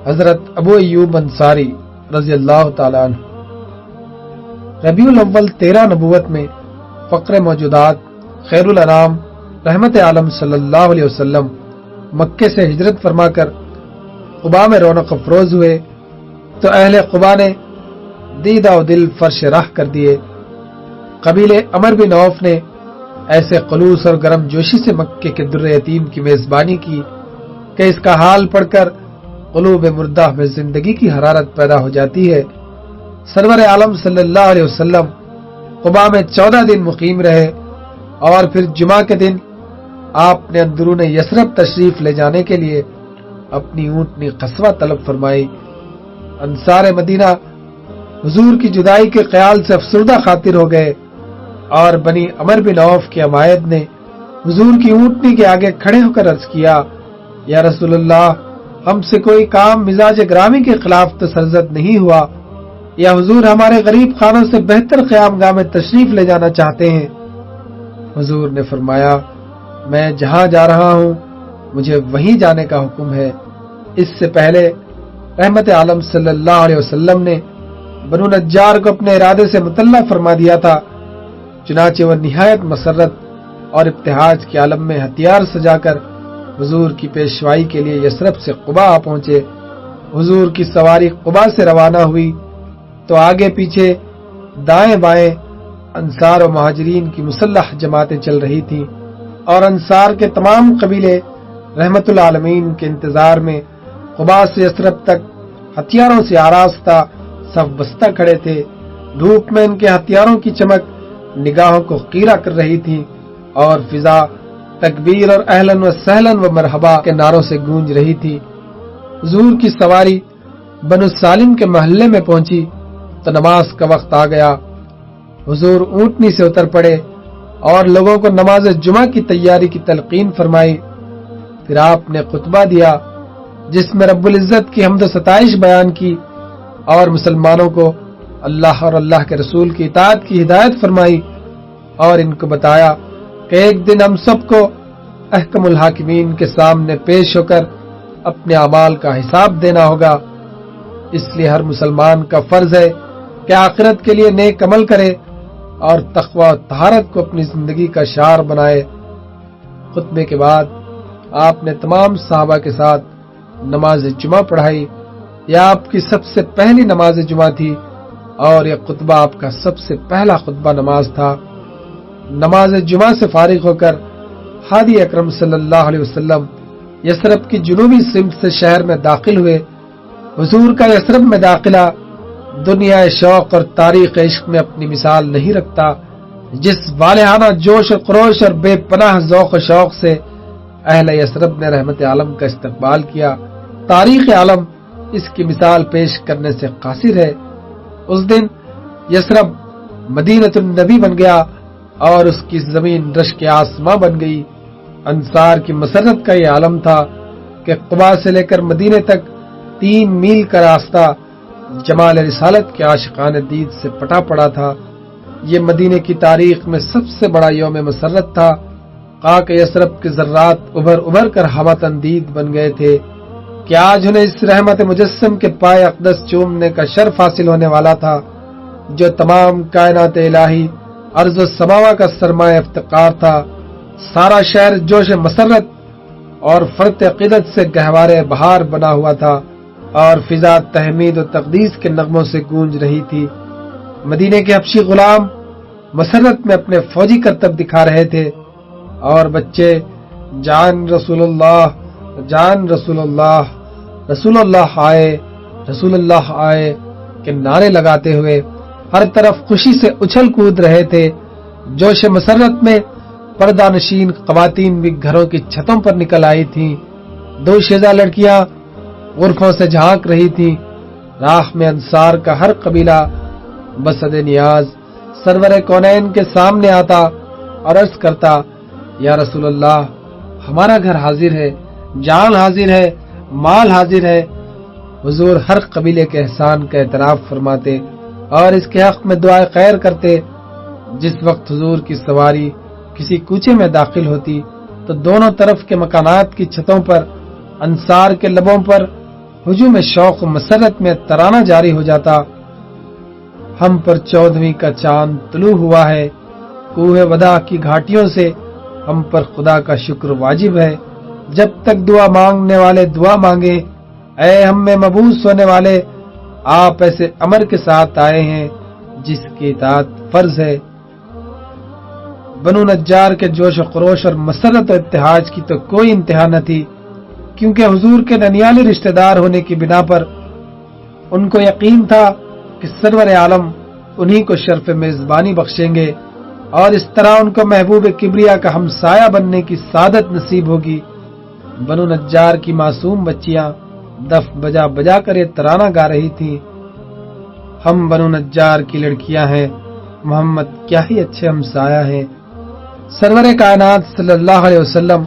حضرت ابو ایوب انصاری رضی اللہ تعالیٰ عنہ۔ ربیع الاول 13 نبوت میں فقر موجودات خیر الانام رحمت عالم صلی اللہ علیہ وسلم مکے سے ہجرت فرما کر قباء میں رونق افروز ہوئے تو اہل قباء نے دیدہ و دل فرش راہ کر دیے۔ قبیلے عمر بن عوف نے ایسے خلوص اور گرم جوشی سے مکے کے در یتیم کی میزبانی کی کہ اس کا حال پڑھ کر قلوب مردہ میں زندگی کی حرارت پیدا ہو جاتی ہے۔ سرور عالم صلی اللہ علیہ وسلم قباء میں 14 دن مقیم رہے اور پھر جمعہ کے دن آپ نے اندرون یثرب تشریف لے جانے کے لیے اپنی اونٹنی قصوہ طلب فرمائی۔ انصار مدینہ حضور کی جدائی کے خیال سے افسردہ خاطر ہو گئے اور بنی عمر بن عوف کے عمائد نے حضور کی اونٹنی کے آگے کھڑے ہو کر عرض کیا، یا رسول اللہ، ہم سے کوئی کام مزاج گرامی کے خلاف تو سرزد نہیں ہوا، یا حضور ہمارے غریب خانوں سے بہتر قیام گاہ میں تشریف لے جانا چاہتے ہیں؟ حضور نے فرمایا، میں جہاں جا رہا ہوں مجھے وہیں جانے کا حکم ہے۔ اس سے پہلے رحمت عالم صلی اللہ علیہ وسلم نے بنو نجار کو اپنے ارادے سے مطلع فرما دیا تھا، چنانچہ وہ نہایت مسرت اور ابتہاج کے عالم میں ہتھیار سجا کر حضور کی پیشوائی کے لیے یثرب سے قباء آ پہنچے۔ حضور کی سواری قباء سے روانہ ہوئی تو آگے پیچھے دائیں بائیں انصار و مہاجرین کی مسلح جماعتیں چل رہی تھیں اور انصار کے تمام قبیلے رحمت العالمین کے انتظار میں قباء سے یثرب تک ہتھیاروں سے آراستہ صف بستہ کھڑے تھے۔ دھوپ میں ان کے ہتھیاروں کی چمک نگاہوں کو خیرہ کر رہی تھی اور فضا تکبیر اور اہلاً و سہلاً و مرحبا کے نعروں سے گونج رہی تھی۔ حضور کی سواری بنو سالم کے محلے میں پہنچی تو نماز کا وقت آ گیا۔ حضور اونٹنی سے اتر پڑے اور لوگوں کو نماز جمعہ کی تیاری کی تلقین فرمائی۔ پھر آپ نے خطبہ دیا جس میں رب العزت کی حمد و ستائش بیان کی اور مسلمانوں کو اللہ اور اللہ کے رسول کی اطاعت کی ہدایت فرمائی اور ان کو بتایا کہ ایک دن ہم سب کو احکم الحاکمین کے سامنے پیش ہو کر اپنے اعمال کا حساب دینا ہوگا، اس لیے ہر مسلمان کا فرض ہے کہ آخرت کے لیے نیک عمل کرے اور تقوی و طہارت کو اپنی زندگی کا شعار بنائے۔ خطبے کے بعد آپ نے تمام صحابہ کے ساتھ نماز جمعہ پڑھائی۔ یہ آپ کی سب سے پہلی نماز جمعہ تھی اور یہ خطبہ آپ کا سب سے پہلا خطبہ نماز تھا۔ نماز جمعہ سے فارغ ہو کر ہادی اکرم صلی اللہ علیہ وسلم یثرب کی جنوبی سمت سے شہر میں داخل ہوئے۔ حضور کا یثرب میں داخلہ دنیا شوق اور تاریخ عشق میں اپنی مثال نہیں رکھتا۔ جس والہانہ جوش و خروش اور بے پناہ ذوق و شوق سے اہل یثرب نے رحمت عالم کا استقبال کیا، تاریخ عالم اس کی مثال پیش کرنے سے قاصر ہے۔ اس دن یثرب مدینۃ النبی بن گیا اور اس کی زمین رشک آسماں بن گئی۔ انصار کی مسرت کا یہ عالم تھا کہ قباء سے لے کر مدینے تک 3 میل کا راستہ جمال رسالت کے عاشقان دید سے پٹا پڑا تھا۔ یہ مدینے کی تاریخ میں سب سے بڑا یوم مسرت تھا۔ خاک یثرب کے ذرات ابھر ابھر کر ہوا تندید بن گئے تھے کہ آج انہیں اس رحمت مجسم کے پائے اقدس چومنے کا شرف حاصل ہونے والا تھا جو تمام کائنات الہی ارض و سماوا کا سرمایہ افتقار تھا۔ سارا شہر جوش مسرت اور فرط عقیدت سے گہوارے بہار بنا ہوا تھا اور فضا تحمید و تقدیس کے نغموں سے گونج رہی تھی۔ مدینے کے حبشی غلام مسرت میں اپنے فوجی کرتب دکھا رہے تھے اور بچے جان رسول اللہ، جان رسول اللہ، رسول اللہ آئے، رسول اللہ آئے کے نعرے لگاتے ہوئے ہر طرف خوشی سے اچھل کود رہے تھے۔ جوش مسرت میں پردہ نشین خواتین بھی گھروں کی چھتوں پر نکل آئی تھیں۔ 2 شیزہ لڑکیاں غرفوں سے جھانک رہی تھیں۔ راہ میں انصار کا ہر قبیلہ بسد نیاز سرور کونین کے سامنے آتا اور عرض کرتا، یا رسول اللہ، ہمارا گھر حاضر ہے، جان حاضر ہے، مال حاضر ہے۔ حضور ہر قبیلے کے احسان کا اعتراف فرماتے اور اس کے حق میں دعائے خیر کرتے۔ جس وقت حضور کی سواری کسی کوچے میں داخل ہوتی تو دونوں طرف کے مکانات کی چھتوں پر انصار کے لبوں پر ہجوم شوق و مسرت میں ترانہ جاری ہو جاتا، ہم پر 14ویں کا چاند طلوع ہوا ہے، کوہ ودا کی گھاٹیوں سے ہم پر خدا کا شکر واجب ہے۔ جب تک دعا مانگنے والے دعا مانگے، اے ہم میں مبعوث ہونے والے، آپ ایسے امر کے ساتھ آئے ہیں جس کی اطاعت فرض ہے۔ بنو نجار کے جوش و خروش اور مسرت و ابتہاج کی تو کوئی انتہا نہ تھی، کیونکہ حضور کے ننیالی رشتہ دار ہونے کی بنا پر ان کو یقین تھا کہ سرور عالم انہی کو شرف میزبانی بخشیں گے اور اس طرح ان کو محبوب کبریا کا ہمسایہ بننے کی سعادت نصیب ہوگی۔ بنو نجار کی معصوم بچیاں دف بجا بجا کر یہ ترانہ گا رہی تھیں، ہم بنو نجار کی لڑکیاں ہیں، محمد کیا ہی اچھے ہمسایہ ہیں۔ سرور کائنات صلی اللہ علیہ وسلم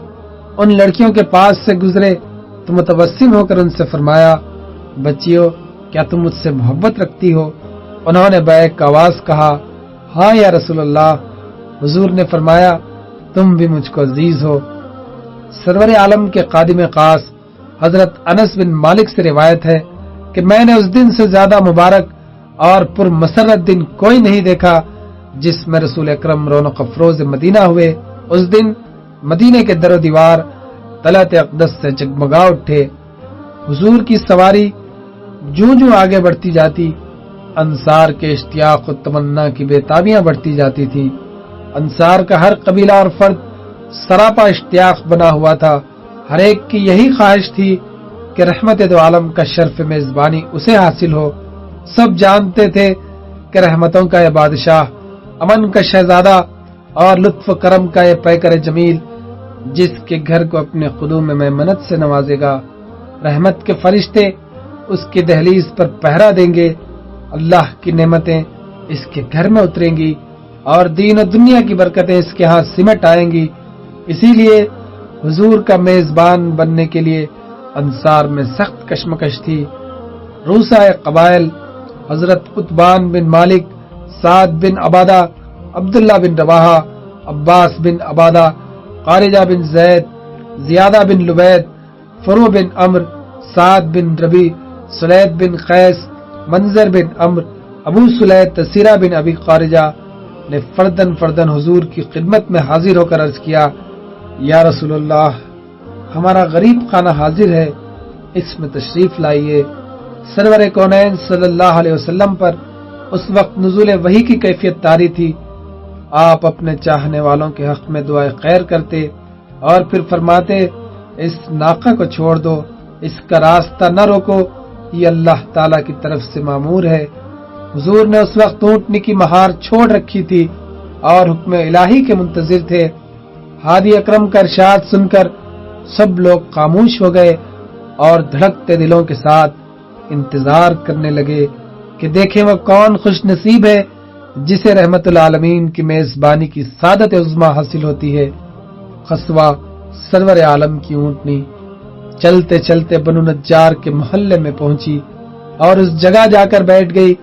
ان لڑکیوں کے پاس سے گزرے تو متبسم ہو کر ان سے فرمایا، بچیوں کیا تم مجھ سے محبت رکھتی ہو؟ انہوں نے بیک آواز کہا، ہاں یا رسول اللہ۔ حضور نے فرمایا، تم بھی مجھ کو عزیز ہو۔ سرور عالم کے خادم خاص حضرت انس بن مالک سے روایت ہے کہ میں نے اس دن سے زیادہ مبارک اور پر مسرت دن کوئی نہیں دیکھا جس میں رسول اکرم رونق افروز مدینہ ہوئے۔ اس دن مدینے کے در و دیوار طلعت اقدس سے جگمگا اٹھے، حضور کی سواری جوں جوں آگے بڑھتی جاتی، انصار کے اشتیاق و تمنا کی بےتابیاں بڑھتی جاتی تھی۔ انصار کا ہر قبیلہ اور فرد سراپا اشتیاق بنا ہوا تھا، ہر ایک کی یہی خواہش تھی کہ رحمت دو عالم کا شرف میزبانی اسے حاصل ہو۔ سب جانتے تھے کہ رحمتوں کا یہ بادشاہ، امن کا شہزادہ اور لطف و کرم کا یہ پیکر جمیل جس کے گھر کو اپنے قدوم میمنت سے نوازے گا، رحمت کے فرشتے اس کی دہلیز پر پہرا دیں گے، اللہ کی نعمتیں اس کے گھر میں اتریں گی اور دین و دنیا کی برکتیں اس کے ہاں سمٹ آئیں گی۔ اسی لیے حضور کا میزبان بننے کے لیے انصار میں سخت کشمکش تھی۔ روسائے قبائل حضرت عتبان بن مالک، سعد بن عبادہ، عبداللہ بن رواحہ، عباس بن عبادہ، خارجہ بن زید، زیادہ بن لبید، فرو بن عمر، سعد بن ربی، سلید بن قیس، منظر بن عمر، ابو سلید تسیرہ بن ابی خارجہ نے فردن فردن حضور کی خدمت میں حاضر ہو کر عرض کیا، یا رسول اللہ، ہمارا غریب خانہ حاضر ہے، اس میں تشریف لائیے۔ سرور کونین صلی اللہ علیہ وسلم پر اس وقت نزول وحی کی کیفیت طاری تھی۔ آپ اپنے چاہنے والوں کے حق میں دعائے خیر کرتے اور پھر فرماتے، اس ناقہ کو چھوڑ دو، اس کا راستہ نہ روکو، یہ اللہ تعالی کی طرف سے مامور ہے۔ حضور نے اس وقت اونٹنی کی مہار چھوڑ رکھی تھی اور حکم الہی کے منتظر تھے۔ ہادی اکرم کا ارشاد سن کر سب لوگ خاموش ہو گئے اور دھڑکتے دلوں کے ساتھ انتظار کرنے لگے کہ دیکھیں وہ کون خوش نصیب ہے جسے رحمت العالمین کی میزبانی کی سعادت عظمی حاصل ہوتی ہے۔ خسوا سرور عالم کی اونٹنی چلتے چلتے بنو نجار کے محلے میں پہنچی اور اس جگہ جا کر بیٹھ گئی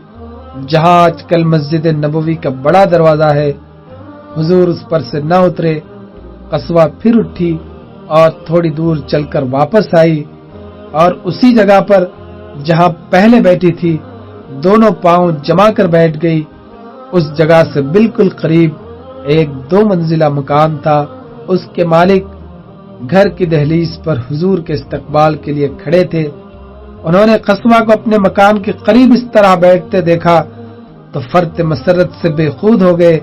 جہاں آج کل مسجد نبوی کا بڑا دروازہ ہے۔ حضور اس پر سے نہ اترے۔ قصوہ پھر اٹھی اور تھوڑی دور چل کر واپس آئی اور اسی جگہ پر جہاں پہلے بیٹھی تھی دونوں پاؤں جما کر بیٹھ گئی۔ اس جگہ سے بالکل قریب ایک 2 منزلہ مکان تھا۔ اس کے مالک گھر کی دہلیز پر حضور کے استقبال کے لیے کھڑے تھے۔ انہوں نے قصوہ کو اپنے مکان کے قریب اس طرح بیٹھتے دیکھا تو فرط مسرت سے بے خود ہو گئے،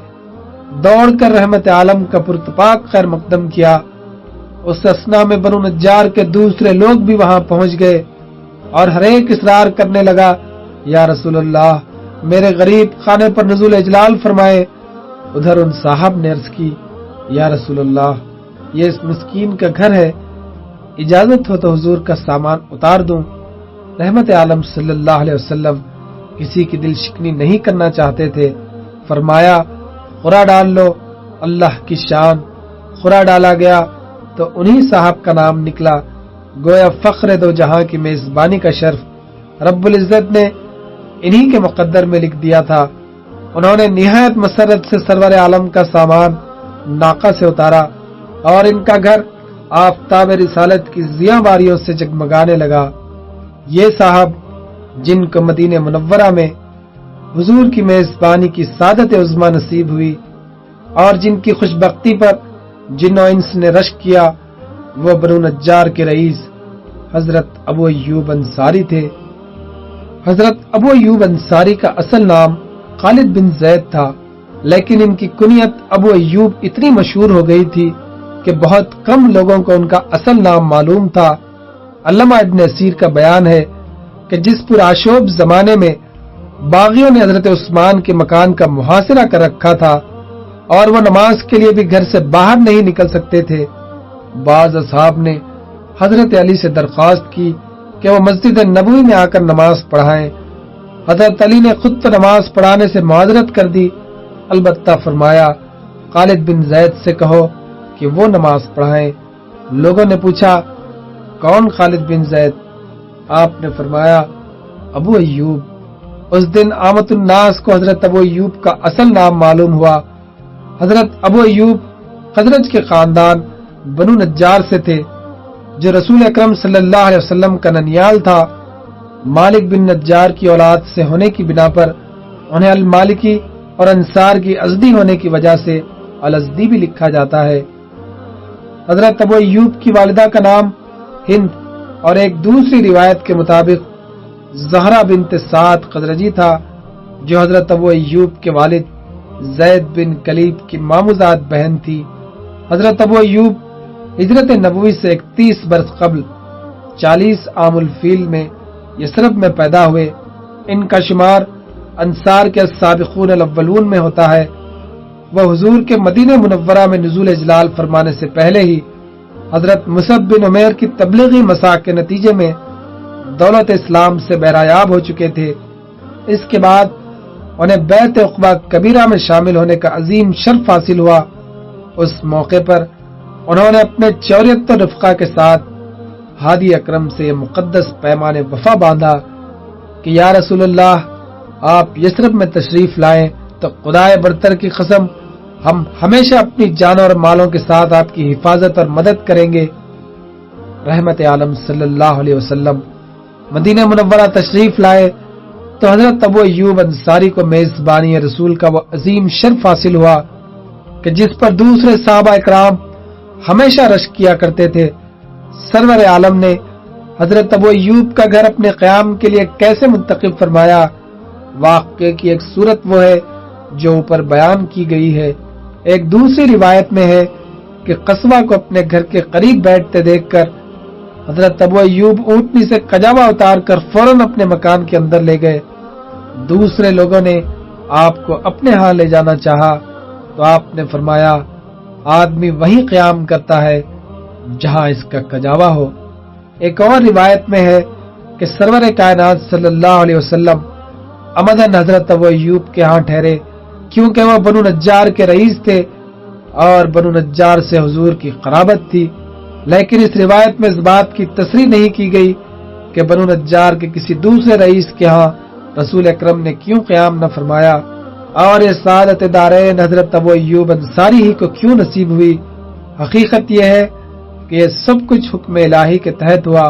دوڑ کر رحمت عالم کا پرتپاک خیر مقدم کیا۔ اس اثنا میں بنو نجار کے دوسرے لوگ بھی وہاں پہنچ گئے اور ہر ایک اصرار کرنے لگا، یا رسول اللہ، میرے غریب خانے پر نزول اجلال فرمائے۔ ادھر ان صاحب نے عرض کی، یا رسول اللہ، یہ اس مسکین کا گھر ہے، اجازت ہو تو حضور کا سامان اتار دوں۔ رحمت عالم صلی اللہ علیہ وسلم کسی کی دل شکنی نہیں کرنا چاہتے تھے۔ فرمایا، خورا ڈال لو، اللہ کی شان۔ خورا ڈالا گیا تو انہی صاحب کا نام نکلا۔ گویا فخر دو جہاں کی میزبانی کا شرف رب العزت نے انہی کے مقدر میں لکھ دیا تھا۔ انہوں نے نہایت مسرت سے سرور عالم کا سامان ناقہ سے اتارا اور ان کا گھر آفتاب رسالت کی ضیاء باریوں سے جگمگانے لگا۔ یہ صاحب جن کو مدینہ منورہ میں حضور کی میزبانی کی سعادت عظمی نصیب ہوئی اور جن کی خوش بختی پر جن و انس نے رشک کیا، وہ بنو نجار کے رئیس حضرت ابو ایوب انصاری تھے۔ حضرت ابو ایوب انصاری کا اصل نام خالد بن زید تھا، لیکن ان کی کنیت ابو ایوب اتنی مشہور ہو گئی تھی کہ بہت کم لوگوں کو ان کا اصل نام معلوم تھا۔ علامہ ابن اسیر کا بیان ہے کہ جس پرآشوب زمانے میں باغیوں نے حضرت عثمان کے مکان کا محاصرہ کر رکھا تھا اور وہ نماز کے لیے بھی گھر سے باہر نہیں نکل سکتے تھے، بعض اصحاب نے حضرت علی سے درخواست کی کہ وہ مسجد نبوی میں آ کر نماز پڑھائیں۔ حضرت علی نے خود تو نماز پڑھانے سے معذرت کر دی، البتہ فرمایا خالد بن زید سے کہو کہ وہ نماز پڑھائیں۔ لوگوں نے پوچھا کون خالد بن زید؟ آپ نے فرمایا ابو ایوب۔ اس دن عامت الناس کو حضرت ابو ایوب کا اصل نام معلوم ہوا۔ حضرت ابو ایوب خزرج کے خاندان بنو نجار سے تھے، جو رسول اکرم صلی اللہ علیہ وسلم کا ننیال تھا۔ مالک بن نجار کی اولاد سے ہونے کی بنا پر انہیں المالکی اور انصار کی ازدی ہونے کی وجہ سے الازدی بھی لکھا جاتا ہے۔ حضرت ابو ایوب کی والدہ کا نام ہند اور ایک دوسری روایت کے مطابق زہرا بنت سعد خزرجی تھا، جو حضرت ابو ایوب کے والد زید بن کلیب کی ماموزاد بہن تھی۔ حضرت ابو ایوب ہجرت نبوی سے 31 برس قبل 40 عام الفیل میں یثرب میں پیدا ہوئے۔ ان کا شمار انصار کے السابقون الاولون میں ہوتا ہے۔ وہ حضور کے مدینہ منورہ میں نزول اجلال فرمانے سے پہلے ہی حضرت مصعب بن عمیر کی تبلیغی مساعی کے نتیجے میں دولت اسلام سے بہرایاب ہو چکے تھے۔ اس کے بعد انہیں بیعت عقبہ کبیرہ میں شامل ہونے کا عظیم شرف حاصل ہوا۔ اس موقع پر انہوں نے اپنے 74 رفقا کے ساتھ ہادی اکرم سے یہ مقدس پیمان وفا باندھا کہ یا رسول اللہ، آپ یثرب میں تشریف لائیں تو خدائے برتر کی قسم ہم ہمیشہ اپنی جانوں اور مالوں کے ساتھ آپ کی حفاظت اور مدد کریں گے۔ رحمت عالم صلی اللہ علیہ وسلم مدینہ منورہ تشریف لائے تو حضرت ابو ایوب انصاری کو میزبانی رسول کا وہ عظیم شرف حاصل ہوا کہ جس پر دوسرے صحابہ اکرام ہمیشہ رشک کیا کرتے تھے۔ سرور عالم نے حضرت ابو ایوب کا گھر اپنے قیام کے لیے کیسے منتخب فرمایا، واقعے کی ایک صورت وہ ہے جو اوپر بیان کی گئی ہے۔ ایک دوسری روایت میں ہے کہ قصوہ کو اپنے گھر کے قریب بیٹھتے دیکھ کر حضرت ابو ایوب اونٹنی سے کجاوا اتار کر فوراً اپنے مکان کے اندر لے گئے۔ دوسرے لوگوں نے آپ کو اپنے ہاں لے جانا چاہا تو آپ نے فرمایا آدمی وہیں قیام کرتا ہے جہاں اس کا کجاوا ہو۔ ایک اور روایت میں ہے کہ سرور کائنات صلی اللہ علیہ وسلم عمدن حضرت ابو ایوب کے ہاں ٹھہرے، کیونکہ وہ بنو نجار کے رئیس تھے اور بنو نجار سے حضور کی قرابت تھی، لیکن اس روایت میں اس بات کی تصریح نہیں کی گئی کہ بنو نجار کے کسی دوسرے رئیس کے ہاں رسول اکرم نے کیوں قیام نہ فرمایا اور یہ سعادت دارین حضرت ابو ایوب انصاری ہی کو کیوں نصیب ہوئی۔ حقیقت یہ ہے کہ یہ سب کچھ حکم الہی کے تحت ہوا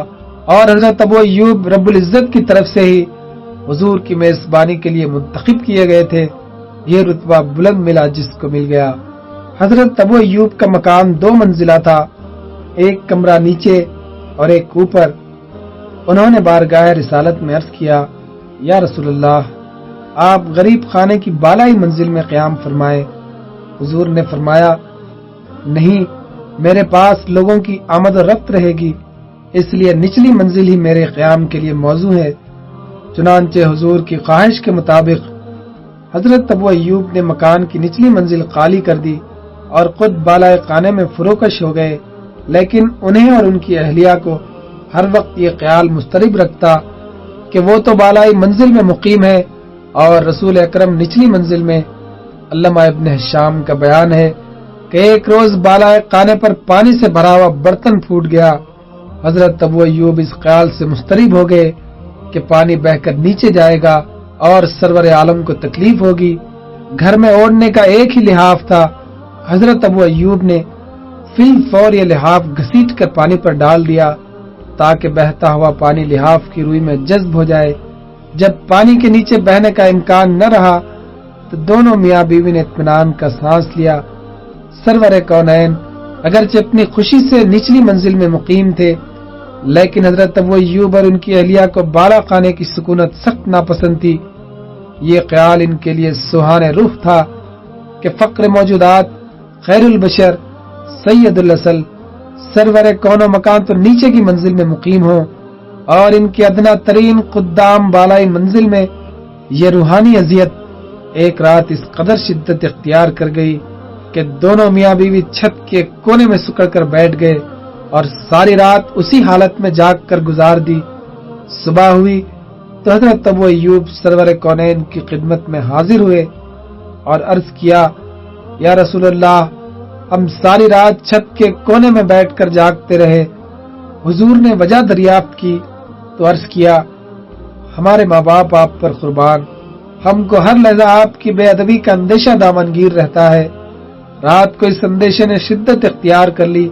اور حضرت ابو ایوب رب العزت کی طرف سے ہی حضور کی میزبانی کے لیے منتخب کیے گئے تھے۔ یہ رتبہ بلند ملا جس کو مل گیا۔ حضرت ابو ایوب کا مکان 2 منزلہ تھا، ایک کمرہ نیچے اور ایک اوپر۔ انہوں نے بارگاہ رسالت میں عرض کیا یا رسول اللہ، آپ غریب خانے کی بالائی منزل میں قیام فرمائے۔ حضور نے فرمایا نہیں، میرے پاس لوگوں کی آمد و رفت رہے گی، اس لیے نچلی منزل ہی میرے قیام کے لیے موزوں ہے۔ چنانچہ حضور کی خواہش کے مطابق حضرت ابو ایوب نے مکان کی نچلی منزل خالی کر دی اور خود بالائے خانے میں فروکش ہو گئے، لیکن انہیں اور ان کی اہلیہ کو ہر وقت یہ خیال مضطرب رکھتا کہ وہ تو بالائی منزل میں مقیم ہے اور رسول اکرم نچلی منزل میں۔ علامہ ابن ہشام کا بیان ہے کہ ایک روز بالائے خانے پر پانی سے بھرا ہوا برتن پھوٹ گیا۔ حضرت ابو ایوب اس خیال سے مضطرب ہو گئے کہ پانی بہہ کر نیچے جائے گا اور سرور عالم کو تکلیف ہوگی۔ گھر میں اوڑھنے کا ایک ہی لحاف تھا۔ حضرت ابو ایوب نے فی الفور یہ لحاف گھسیٹ کر پانی پر ڈال دیا تاکہ بہتا ہوا پانی لحاف کی روئی میں جذب ہو جائے۔ جب پانی کے نیچے بہنے کا امکان نہ رہا تو دونوں میاں بیوی نے اطمینان کا سانس لیا۔ سرور کونین اگرچہ اپنی خوشی سے نچلی منزل میں مقیم تھے، لیکن حضرت ابو ایوب اور ان کی اہلیہ کو بالا خانے کی سکونت سخت ناپسند تھی۔ یہ خیال ان کے لیے سہانے روح تھا کہ فقر موجودات، خیر البشر، سید النسل، سرور کون و مکان تو نیچے کی منزل میں مقیم ہوں، اور ان کی ادنا ترین خدام بالائی منزل میں یہ روحانی اذیت ایک رات اس قدر شدت اختیار کر گئی کہ دونوں میاں بیوی چھت کے کونے میں سکڑ کر بیٹھ گئے اور ساری رات اسی حالت میں جاگ کر گزار دی۔ صبح ہوئی تو حضرت ابو ایوب سرور کونین کی خدمت میں حاضر ہوئے اور عرض کیا، یا رسول اللہ، ہم ساری رات چھت کے کونے میں بیٹھ کر جاگتے رہے۔ حضور نے وجہ دریافت کی تو عرض کیا، ہمارے ماں باپ آپ پر قربان، ہم کو ہر لحظہ آپ کی بے ادبی کا اندیشہ دامنگیر رہتا ہے۔ رات کو اس اندیشے نے شدت اختیار کر لی۔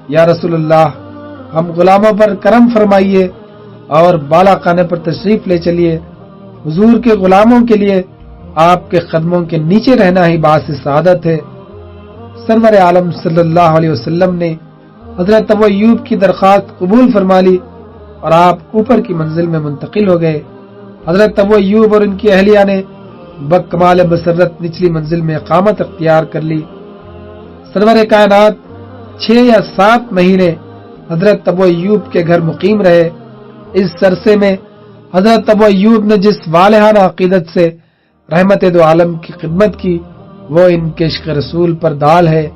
یا رسول اللہ، ہم غلاموں پر کرم فرمائیے اور بالا خانے پر تشریف لے چلیے۔ حضور کے غلاموں کے لیے آپ کے قدموں کے نیچے رہنا ہی باعث سعادت ہے۔ سرور عالم صلی اللہ علیہ وسلم نے حضرت ابو ایوب کی درخواست قبول فرما لی اور آپ اوپر کی منزل میں منتقل ہو گئے۔ حضرت ابو ایوب اور ان کی اہلیہ نے بکمال مسرت نچلی منزل میں اقامت اختیار کر لی۔ سرور کائنات 6 یا 7 مہینے حضرت ابو ایوب کے گھر مقیم رہے۔ اس عرصے میں حضرت ابو ایوب نے جس والہانہ عقیدت سے رحمت دو عالم کی خدمت کی، وہ ان کے عشق رسول پر دال ہے۔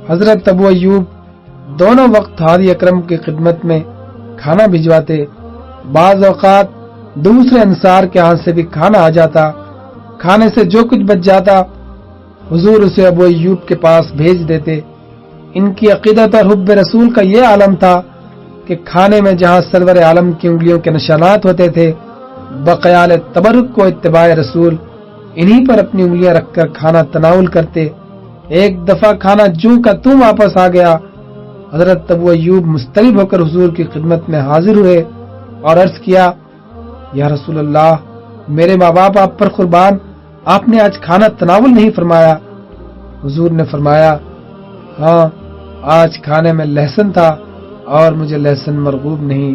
حضرت ابو ایوب دونوں وقت ہادی اکرم کی خدمت میں کھانا بھجواتے۔ بعض اوقات دوسرے انصار کے ہاتھ سے بھی کھانا آ جاتا۔ کھانے سے جو کچھ بچ جاتا حضور اسے ابو ایوب کے پاس بھیج دیتے۔ ان کی عقیدت اور حب رسول کا یہ عالم تھا کہ کھانے میں جہاں سرور عالم کی انگلیوں کے نشانات ہوتے تھے، بقیال تبرک کو اتباع رسول انہی پر اپنی انگلیاں رکھ کر کھانا تناول کرتے۔ ایک دفعہ کھانا جوں کا توں واپس آ گیا۔ حضرت ابو ایوب مضطرب ہو کر حضور کی خدمت میں حاضر ہوئے اور عرض کیا، یا رسول اللہ، میرے ماں باپ آپ پر قربان، آپ نے آج کھانا تناول نہیں فرمایا۔ حضور نے فرمایا، ہاں، آج کھانے میں لہسن تھا اور مجھے لہسن مرغوب نہیں۔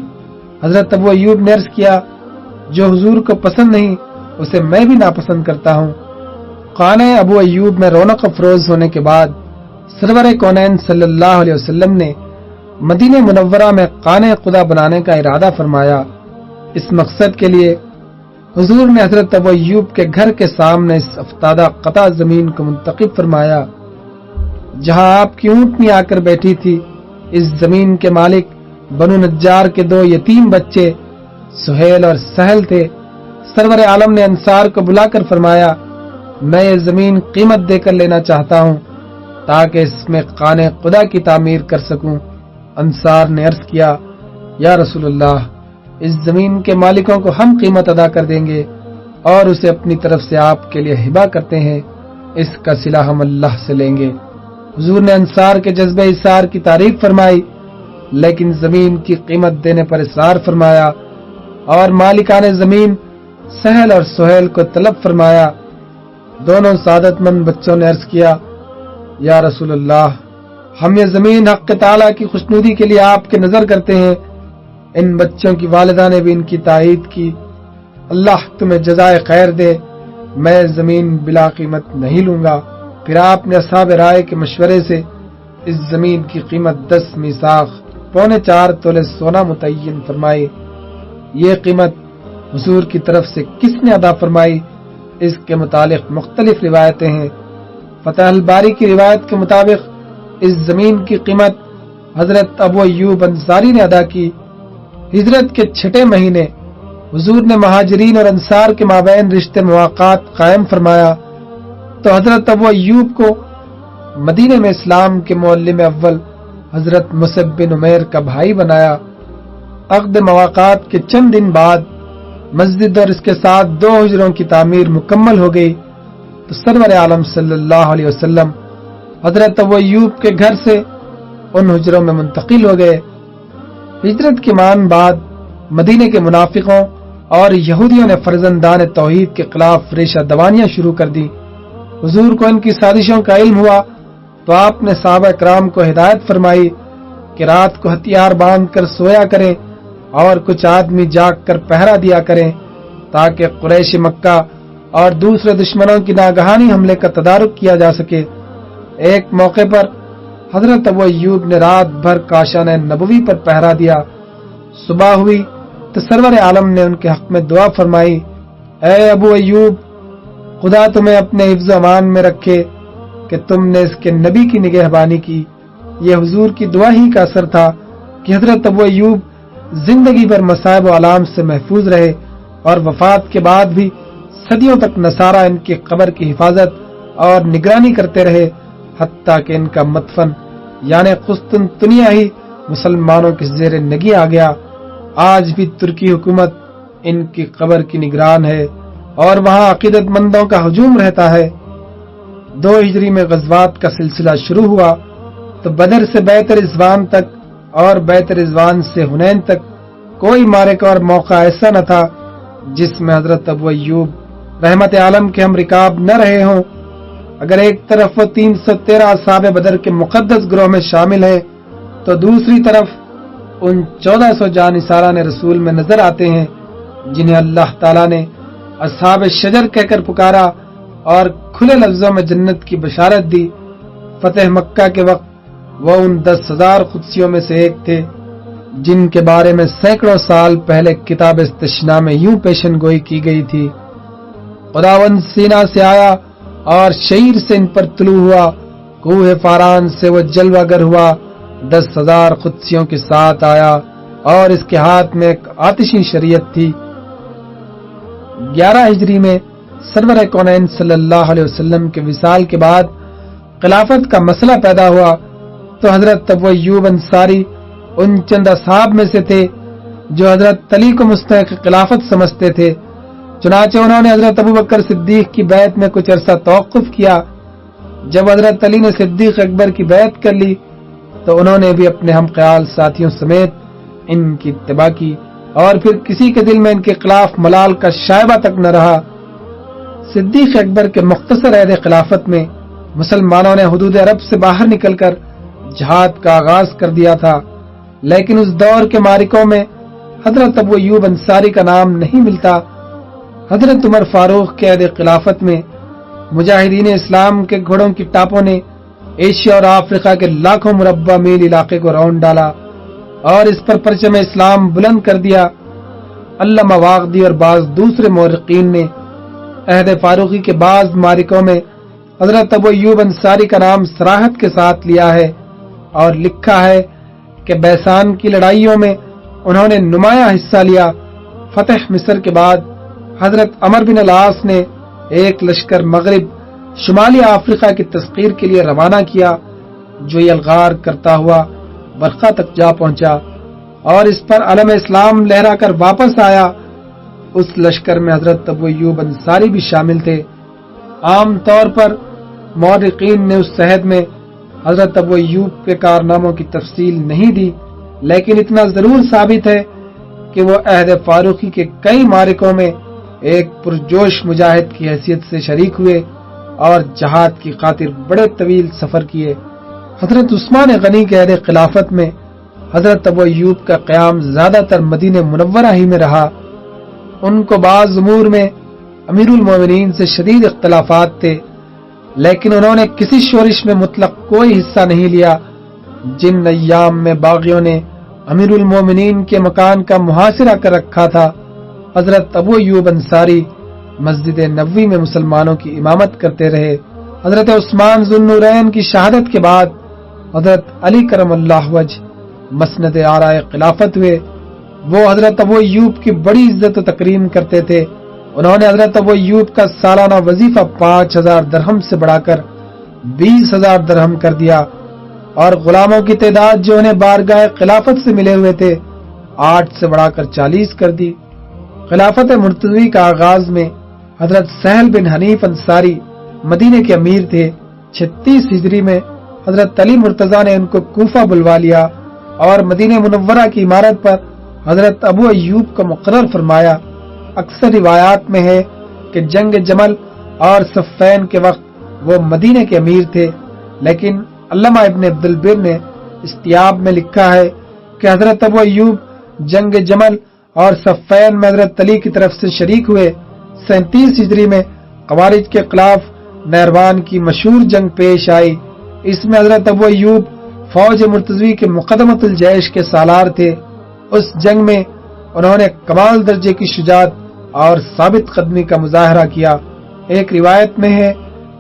حضرت ابو ایوب نے عرض کیا، جو حضور کو پسند نہیں اسے میں بھی ناپسند کرتا ہوں۔ خانہ ابو ایوب میں رونق افروز ہونے کے بعد سرور کونین صلی اللہ علیہ وسلم نے مدینہ منورہ میں خانہ خدا بنانے کا ارادہ فرمایا۔ اس مقصد کے لیے حضور نے حضرت ابو ایوب کے گھر کے سامنے اس افتادہ قطع زمین کو منتخب فرمایا جہاں آپ کی اونٹنی آ کر بیٹھی تھی۔ اس زمین کے مالک بنو نجار کے 2 یتیم بچے سہیل اور سہل تھے۔ سرور عالم نے انصار کو بلا کر فرمایا، میں یہ زمین قیمت دے کر لینا چاہتا ہوں تاکہ اس میں خانہ خدا کی تعمیر کر سکوں۔ انصار نے عرض کیا، یا رسول اللہ، اس زمین کے مالکوں کو ہم قیمت ادا کر دیں گے اور اسے اپنی طرف سے آپ کے لیے ہبہ کرتے ہیں، اس کا صلہ ہم اللہ سے لیں گے۔ حضور نے انصار کے جذبہ اثار کی تعریف فرمائی، لیکن زمین کی قیمت دینے پر اصرار فرمایا اور مالکان زمین سہل اور سہیل کو طلب فرمایا۔ دونوں سعادت مند بچوں نے عرض کیا، یا رسول اللہ، ہم یہ زمین حق تعالیٰ کی خوشنودی کے لیے آپ کے نظر کرتے ہیں۔ ان بچوں کی والدہ نے بھی ان کی تائید کی۔ اللہ تمہیں جزائے خیر دے، میں زمین بلا قیمت نہیں لوں گا۔ پھر آپ نے اصحاب رائے کے مشورے سے اس زمین کی قیمت 10 میثاق 4.25 تولے سونا متعین فرمائی۔ یہ قیمت حضور کی طرف سے کس نے ادا فرمائی، اس کے متعلق مختلف روایتیں ہیں۔ فتح الباری کی روایت کے مطابق اس زمین کی قیمت حضرت ابو ایوب انصاری نے ادا کی۔ ہجرت کے 6 مہینے حضور نے مہاجرین اور انصار کے مابین رشتے مواقعات قائم فرمایا تو حضرت ابو ایوب کو مدینے میں اسلام کے معلم اول حضرت مصعب بن عمیر کا بھائی بنایا۔ عقد مواقعات کے چند دن بعد مسجد اور اس کے ساتھ 2 حجروں کی تعمیر مکمل ہو گئی تو سرور عالم صلی اللہ علیہ وسلم حضرت ابو ایوب کے گھر سے ان حجروں میں منتقل ہو گئے۔ ہجرت کے مان بعد مدینے کے منافقوں اور یہودیوں نے فرزندان توحید کے خلاف ریشہ دوانیاں شروع کر دی۔ حضور کو ان کی سازشوں کا علم ہوا تو آپ نے صحابہ کرام کو ہدایت فرمائی کہ رات کو ہتھیار باندھ کر سویا کریں اور کچھ آدمی جاگ کر پہرا دیا کریں تاکہ قریش مکہ اور دوسرے دشمنوں کی ناگہانی حملے کا تدارک کیا جا سکے۔ ایک موقع پر حضرت ابو ایوب نے رات بھر کاشان نبوی پر پہرا دیا۔ صبح ہوئی تو سرور عالم نے ان کے حق میں دعا فرمائی، اے ابو ایوب، خدا تمہیں اپنے حفظ و امان میں رکھے کہ تم نے اس کے نبی کی نگہبانی کی۔ یہ حضور کی دعا ہی کا اثر تھا کہ حضرت ابو ایوب زندگی بھر مصائب و آلام سے محفوظ رہے اور وفات کے بعد بھی صدیوں تک نصارہ ان کی قبر کی حفاظت اور نگرانی کرتے رہے، حتیٰ کہ ان کا مدفن یعنی قسطنطنیہ ہی مسلمانوں کے زیر نگی آ گیا۔ آج بھی ترکی حکومت ان کی قبر کی نگران ہے اور وہاں عقیدت مندوں کا ہجوم رہتا ہے۔ 2 ہجری میں غزوات کا سلسلہ شروع ہوا تو بدر سے بیت رضوان تک اور بیت رضوان سے حنین تک کوئی معرکہ اور موقع ایسا نہ تھا جس میں حضرت ابو ایوب رحمت عالم کے ہم رکاب نہ رہے ہوں۔ اگر ایک طرف وہ 313 اصحاب بدر کے مقدس گروہ میں شامل ہیں تو دوسری طرف ان 1400 جانثاران رسول میں نظر آتے ہیں جنہیں اللہ تعالیٰ نے اصحاب شجر کہہ کر پکارا اور کھلے لفظوں میں جنت کی بشارت دی۔ فتح مکہ کے وقت وہ ان 10,000 قدسیوں میں سے ایک تھے جن کے بارے میں سینکڑوں سال پہلے کتاب استثناء میں یوں پیشن گوئی کی گئی تھی، خداوند سینا سے آیا اور شعیر سے ان پر طلوع ہوا، کوہ فاران سے وہ جلوہ گر ہوا، 10,000 قدسیوں کے ساتھ آیا اور اس کے ہاتھ میں ایک آتشی شریعت تھی۔ 11 ہجری میں سرور کونین صلی اللہ علیہ وسلم کے وصال کے بعد خلافت کا مسئلہ پیدا ہوا تو حضرت ابو ایوب انصاری ان چند اصحاب میں سے تھے جو حضرت علی کو مستحق خلافت سمجھتے تھے۔ چنانچہ انہوں نے حضرت ابو بکر صدیق کی بیعت میں کچھ عرصہ توقف کیا۔ جب حضرت علی نے صدیق اکبر کی بیعت کر لی تو انہوں نے بھی اپنے ہم خیال ساتھیوں سمیت ان کی اتباع کی اور پھر کسی کے دل میں ان کے خلاف ملال کا شائبہ تک نہ رہا۔ صدیق اکبر کے مختصر عہد خلافت میں مسلمانوں نے حدود عرب سے باہر نکل کر جہاد کا آغاز کر دیا تھا، لیکن اس دور کے معرکوں میں حضرت ابو ایوب انصاری کا نام نہیں ملتا۔ حضرت عمر فاروق کے عہد خلافت میں مجاہدین اسلام کے گھوڑوں کی ٹاپوں نے ایشیا اور افریقہ کے لاکھوں مربع میل علاقے کو رون ڈالا اور اس پر پرچم اسلام بلند کر دیا۔ علامہ واغدی اور بعض دوسرے مورخین نے عہد فاروقی کے بعض معرکوں میں حضرت ابو ایوب انصاری کا نام صراحت کے ساتھ لیا ہے اور لکھا ہے کہ بیسان کی لڑائیوں میں انہوں نے نمایاں حصہ لیا۔ فتح مصر کے بعد حضرت عمر بن العاص نے ایک لشکر مغرب شمالی افریقہ کی تسخیر کے لیے روانہ کیا جو یلغار کرتا ہوا برقہ تک جا پہنچا اور اس پر علم اسلام لہرا کر واپس آیا۔ اس لشکر میں حضرت ابو ایوب انصاری بھی شامل تھے۔ عام طور پر مورخین نے اس عہد میں حضرت ابو ایوب کے کارناموں کی تفصیل نہیں دی، لیکن اتنا ضرور ثابت ہے کہ وہ عہد فاروقی کے کئی معرکوں میں ایک پرجوش مجاہد کی حیثیت سے شریک ہوئے اور جہاد کی خاطر بڑے طویل سفر کیے۔ حضرت عثمان غنی کے عہد خلافت میں حضرت ابو ایوب کا قیام زیادہ تر مدینہ منورہ ہی میں رہا۔ ان کو بعض امور میں امیر المومنین سے شدید اختلافات تھے، لیکن انہوں نے کسی شورش میں مطلق کوئی حصہ نہیں لیا۔ جن ایام میں باغیوں نے امیر المومنین کے مکان کا محاصرہ کر رکھا تھا، حضرت ابو ایوب انصاری مسجد نبوی میں مسلمانوں کی امامت کرتے رہے۔ حضرت عثمان ذو النورین کی شہادت کے بعد حضرت علی کرم اللہ وجہ مسند آرائے خلافت ہوئے۔ وہ حضرت ابو ایوب کی بڑی عزت و تکریم کرتے تھے۔ انہوں نے حضرت ابو ایوب کا سالانہ وظیفہ 5,000 درہم سے بڑھا کر 20,000 درہم کر دیا اور غلاموں کی تعداد جو انہیں بارگاہ خلافت سے ملے ہوئے تھے 8 سے بڑھا کر 40 کر دی۔ خلافت مرتضوی کا آغاز میں حضرت سہل بن حنیف انصاری مدینے کے امیر تھے۔ 36 ہجری میں حضرت علی مرتضیٰ نے ان کو کوفہ بلوا لیا اور مدینہ منورہ کی عمارت پر حضرت ابو ایوب کو مقرر فرمایا۔ اکثر روایات میں ہے کہ جنگ جمل اور صفین کے وقت وہ مدینہ کے امیر تھے، لیکن علامہ ابن عبد البر نے استیاب میں لکھا ہے کہ حضرت ابو ایوب جنگ جمل اور صفین میں حضرت علی کی طرف سے شریک ہوئے۔ 37 ہجری میں خوارج کے خلاف نیروان کی مشہور جنگ پیش آئی۔ اس میں حضرت ابو ایوب فوج مرتضوی کے مقدمۃ الجیش کے سالار تھے۔ اس جنگ میں انہوں نے کمال درجے کی شجاعت اور ثابت قدمی کا مظاہرہ کیا۔ ایک روایت میں ہے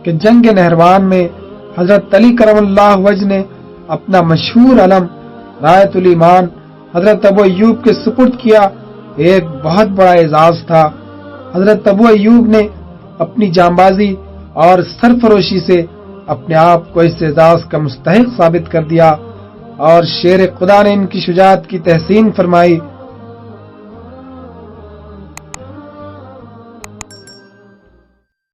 کہ جنگ نہروان میں حضرت علی کرم اللہ وجہ نے اپنا مشہور علم رایت الایمان حضرت ابو ایوب کے سپرد کیا۔ ایک بہت بڑا اعزاز تھا۔ حضرت ابو ایوب نے اپنی جانبازی اور سرفروشی سے اپنے آپ کو اس اعزاز کا مستحق ثابت کر دیا، اور شیر خدا نے ان کی شجاعت کی تحسین فرمائی۔